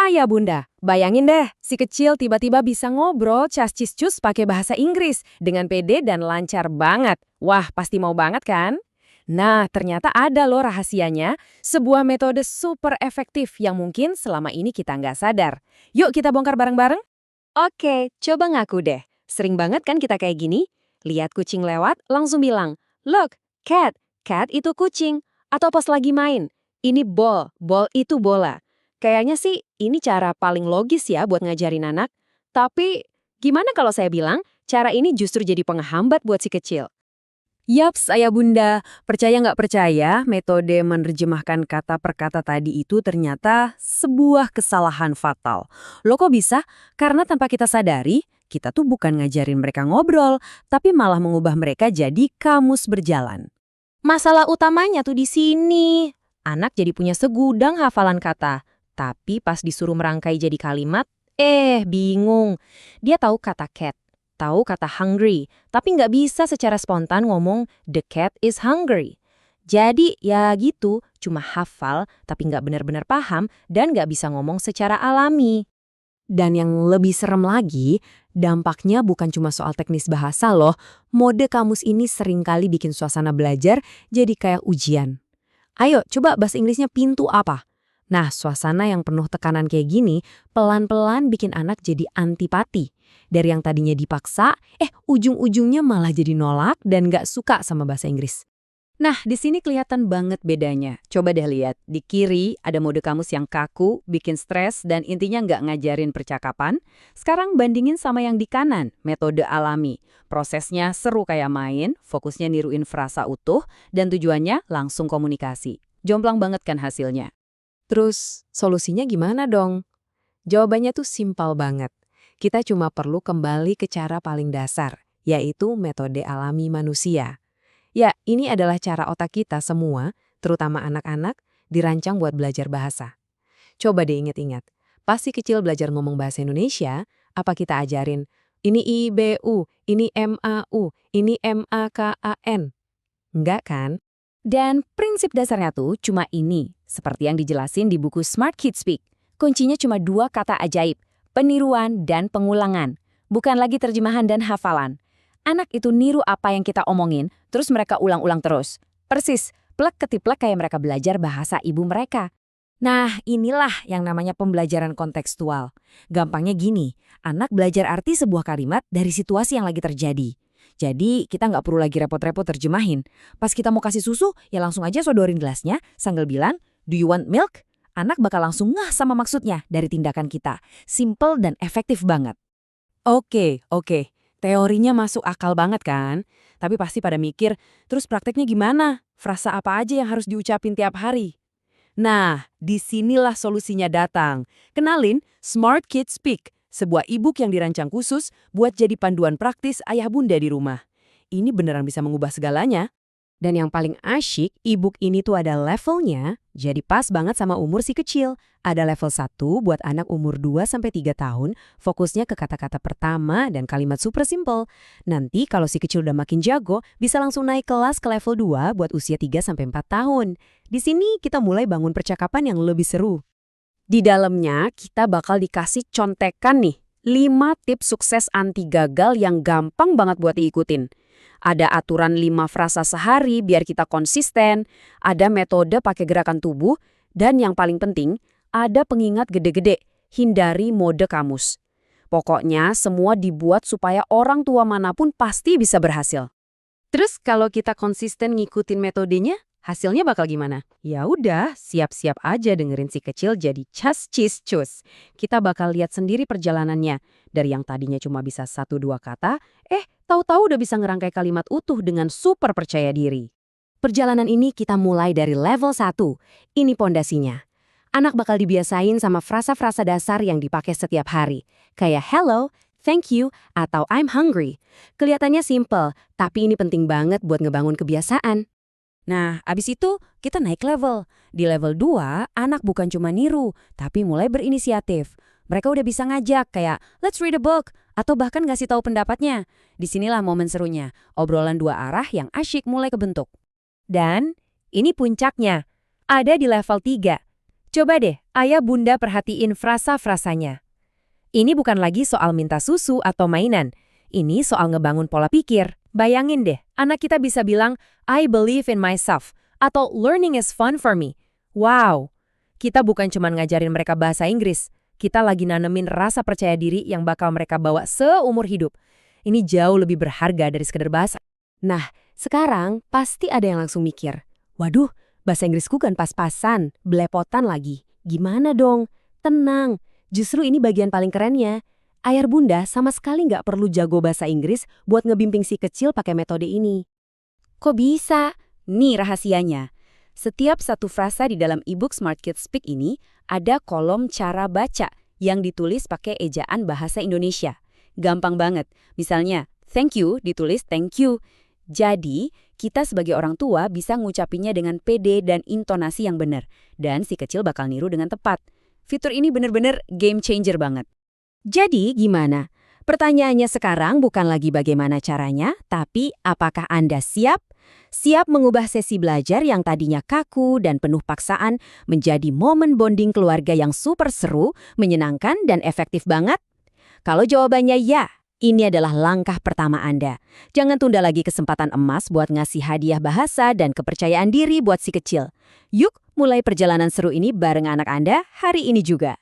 Ayah bunda, bayangin deh, si kecil tiba-tiba bisa ngobrol cas-cis-cus pakai bahasa Inggris dengan pede dan lancar banget. Wah, pasti mau banget kan? Nah, ternyata ada loh rahasianya, sebuah metode super efektif yang mungkin selama ini kita nggak sadar. Yuk kita bongkar bareng-bareng? Oke, coba ngaku deh. Sering banget kan kita kayak gini? Lihat kucing lewat, langsung bilang, "Look, cat, cat itu kucing." Atau pas lagi main, "Ini ball, ball itu bola." Kayaknya sih ini cara paling logis ya buat ngajarin anak. Tapi gimana kalau saya bilang, cara ini justru jadi penghambat buat si kecil? Yaps, ayah bunda. Percaya nggak percaya, metode menerjemahkan kata per kata tadi itu ternyata sebuah kesalahan fatal. Loh kok bisa? Karena tanpa kita sadari, kita tuh bukan ngajarin mereka ngobrol, tapi malah mengubah mereka jadi kamus berjalan. Masalah utamanya tuh di sini. Anak jadi punya segudang hafalan kata, tapi pas disuruh merangkai jadi kalimat, bingung. Dia tahu kata cat, tahu kata hungry, tapi nggak bisa secara spontan ngomong the cat is hungry. Jadi ya gitu, cuma hafal tapi nggak benar-benar paham dan nggak bisa ngomong secara alami. Dan yang lebih serem lagi, dampaknya bukan cuma soal teknis bahasa loh. Mode kamus ini seringkali bikin suasana belajar jadi kayak ujian. Ayo, coba bahasa Inggrisnya pintu apa? Nah, suasana yang penuh tekanan kayak gini, pelan-pelan bikin anak jadi antipati. Dari yang tadinya dipaksa, ujung-ujungnya malah jadi nolak dan nggak suka sama bahasa Inggris. Nah, di sini kelihatan banget bedanya. Coba deh lihat, di kiri ada mode kamus yang kaku, bikin stres, dan intinya nggak ngajarin percakapan. Sekarang bandingin sama yang di kanan, metode alami. Prosesnya seru kayak main, fokusnya niruin frasa utuh, dan tujuannya langsung komunikasi. Jomplang banget kan hasilnya. Terus, solusinya gimana dong? Jawabannya tuh simpel banget. Kita cuma perlu kembali ke cara paling dasar, yaitu metode alami manusia. Ya, ini adalah cara otak kita semua, terutama anak-anak, dirancang buat belajar bahasa. Coba deh inget-inget, pas si kecil belajar ngomong bahasa Indonesia, apa kita ajarin? Ini IBU, ini MAU, ini MAKAN. Enggak kan? Dan prinsip dasarnya tuh cuma ini, seperti yang dijelasin di buku Smart Kids Speak. Kuncinya cuma 2 kata ajaib, peniruan dan pengulangan. Bukan lagi terjemahan dan hafalan. Anak itu niru apa yang kita omongin, terus mereka ulang-ulang terus. Persis, plek ketiplek kayak mereka belajar bahasa ibu mereka. Nah, inilah yang namanya pembelajaran kontekstual. Gampangnya gini, anak belajar arti sebuah kalimat dari situasi yang lagi terjadi. Jadi, kita nggak perlu lagi repot-repot terjemahin. Pas kita mau kasih susu, ya langsung aja sodorin gelasnya, sambil bilang, "Do you want milk?" Anak bakal langsung ngeh sama maksudnya dari tindakan kita. Simple dan efektif banget. Oke. Teorinya masuk akal banget kan? Tapi pasti pada mikir, terus prakteknya gimana? Frasa apa aja yang harus diucapin tiap hari? Nah, disinilah solusinya datang. Kenalin Smart Kids Speak, sebuah e-book yang dirancang khusus buat jadi panduan praktis ayah bunda di rumah. Ini beneran bisa mengubah segalanya. Dan yang paling asyik, e-book ini tuh ada levelnya, jadi pas banget sama umur si kecil. Ada level 1 buat anak umur 2-3 tahun, fokusnya ke kata-kata pertama dan kalimat super simple. Nanti kalau si kecil udah makin jago, bisa langsung naik kelas ke level 2 buat usia 3-4 tahun. Di sini kita mulai bangun percakapan yang lebih seru. Di dalamnya kita bakal dikasih contekan nih, 5 tips sukses anti gagal yang gampang banget buat diikutin. Ada aturan 5 frasa sehari biar kita konsisten, ada metode pakai gerakan tubuh, dan yang paling penting, ada pengingat gede-gede, hindari mode kamus. Pokoknya semua dibuat supaya orang tua manapun pasti bisa berhasil. Terus kalau kita konsisten ngikutin metodenya, hasilnya bakal gimana? Ya udah, siap-siap aja dengerin si kecil jadi cas-cis-cus. Kita bakal lihat sendiri perjalanannya. Dari yang tadinya cuma bisa 1-2 kata, tahu-tahu udah bisa ngerangkai kalimat utuh dengan super percaya diri. Perjalanan ini kita mulai dari level 1. Ini pondasinya. Anak bakal dibiasain sama frasa-frasa dasar yang dipakai setiap hari. Kayak hello, thank you, atau I'm hungry. Kelihatannya simple, tapi ini penting banget buat ngebangun kebiasaan. Nah, abis itu kita naik level. Di level 2, anak bukan cuma niru, tapi mulai berinisiatif. Mereka udah bisa ngajak kayak, let's read a book, atau bahkan ngasih tahu pendapatnya. Disinilah momen serunya, obrolan 2 arah yang asyik mulai kebentuk. Dan ini puncaknya, ada di level 3. Coba deh, ayah bunda perhatiin frasa-frasanya. Ini bukan lagi soal minta susu atau mainan. Ini soal ngebangun pola pikir. Bayangin deh, anak kita bisa bilang, I believe in myself, atau learning is fun for me. Wow, kita bukan cuma ngajarin mereka bahasa Inggris, kita lagi nanemin rasa percaya diri yang bakal mereka bawa seumur hidup. Ini jauh lebih berharga dari sekedar bahasa. Nah, sekarang pasti ada yang langsung mikir, waduh, bahasa Inggrisku kan pas-pasan, belepotan lagi. Gimana dong? Tenang. Justru ini bagian paling kerennya. Ayah bunda sama sekali nggak perlu jago bahasa Inggris buat ngebimbing si kecil pakai metode ini. Kok bisa? Nih rahasianya. Setiap satu frasa di dalam ebook Smart Kids Speak ini ada kolom cara baca yang ditulis pakai ejaan bahasa Indonesia. Gampang banget. Misalnya, thank you ditulis thank you. Jadi, kita sebagai orang tua bisa ngucapinnya dengan pede dan intonasi yang benar. Dan si kecil bakal niru dengan tepat. Fitur ini benar-benar game changer banget. Jadi gimana? Pertanyaannya sekarang bukan lagi bagaimana caranya, tapi apakah Anda siap? Siap mengubah sesi belajar yang tadinya kaku dan penuh paksaan menjadi momen bonding keluarga yang super seru, menyenangkan, dan efektif banget? Kalau jawabannya ya, ini adalah langkah pertama Anda. Jangan tunda lagi kesempatan emas buat ngasih hadiah bahasa dan kepercayaan diri buat si kecil. Yuk, mulai perjalanan seru ini bareng anak Anda hari ini juga.